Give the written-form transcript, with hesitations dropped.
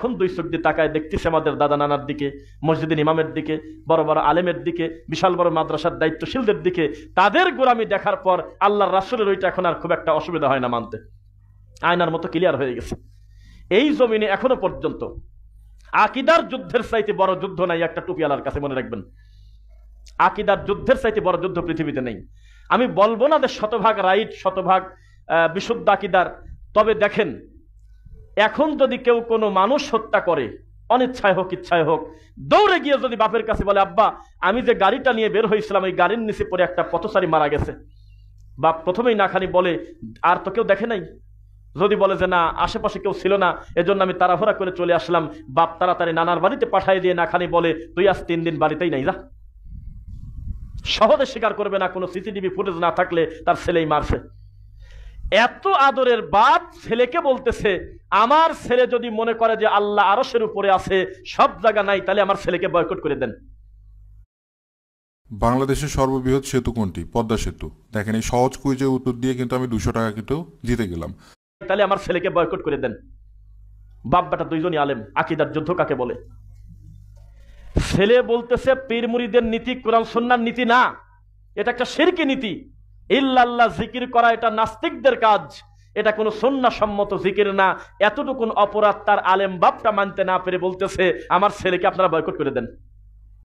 এখন দুই চোখ দিয়ে তাকায় দেখতেছে আমাদের দাদা নানার দিকে, মসজিদের ইমামের দিকে, বড় বড় আলেমের দিকে, বিশাল বড় মাদ্রাসার দায়িত্বশীলদের দিকে। তাদের গোলামি দেখার পর আল্লাহর রাসূলের ওইটা এখন আর খুব একটা অসুবিধা হয় না মানতে, আয়নার মতো ক্লিয়ার হয়ে গেছে। এই জমিনে এখনো পর্যন্ত আকীদার যুদ্ধের চাইতে বড় যুদ্ধ নাই একটা টুপিওয়ালার কাছে, মনে রাখবেন। আকীদার যুদ্ধের চাইতে বড় যুদ্ধ পৃথিবীতে নেই। আমি বলবো না যে শতভাগ রাইট, শতভাগ বিশুদ্ধ আকীদার, তবে দেখেন এখন যদি কেউ কোনো মানুষ হত্যা করে, অনিচ্ছায় হোক ইচ্ছায় হোক, দৌড়ে গিয়ে যদি বাপের কাছে বলে আব্বা আমি যে গাড়িটা নিয়ে বের হয়েছিলাম ওই গাড়ির নিচে পড়ে একটা পথচারী মারা গেছে, বাপ প্রথমেই না খানি বলে আর তো কেউ দেখে নাই। যদি বলে যে না আশেপাশে কেউ ছিল না এজন্য আমি তাড়াহুড়া করে চলে আসলাম, বাপ তাড়াতাড়ি নানার বাড়িতে পাঠিয়ে দিয়ে না খানি বলে তুই আজ 3 দিন বাড়িতেই নাই, যা। সহজে স্বীকার করবে না কোনো সিসিটিভি ফুটেজ না থাকলে তার ছেলেই মারছে। এত আদরের বাপ ছেলেকে বলতেছে আমার ছেলে যদি মনে করে যে আল্লাহ আরশের উপরে আছে, সব জায়গা নাই, তাহলে আমার ছেলেকে বয়কট করে দেন। বাংলাদেশের সর্ববৃহৎ সেতু কোনটি? পদ্মা সেতু। দেখেন এই সহজ কুইজের উত্তর দিয়ে কিন্তু আমি 200 টাকা কিন্তু জিতে গেলাম। তাহলে আমার ছেলেকে বয়কট করে দেন। বাপ বেটা দুইজনই আলেম। আকীদার যুদ্ধ কাকে বলে? ছেলে বলতেছে পীর মুরিদের নীতি কোরআন সুন্নাহর নীতি না, এটা একটা শিরকি নীতি। ইল্লাল্লাহ জিকির করা এটা নাস্তিকদের কাজ, এটা কোনো সুন্নাহ সম্মত জিকির না। এতটুকুন অপরাধ তার আলেম বাপটা মানতে না পেরে বলতেছে আমার ছেলেকে আপনারা বয়কট করে দেন।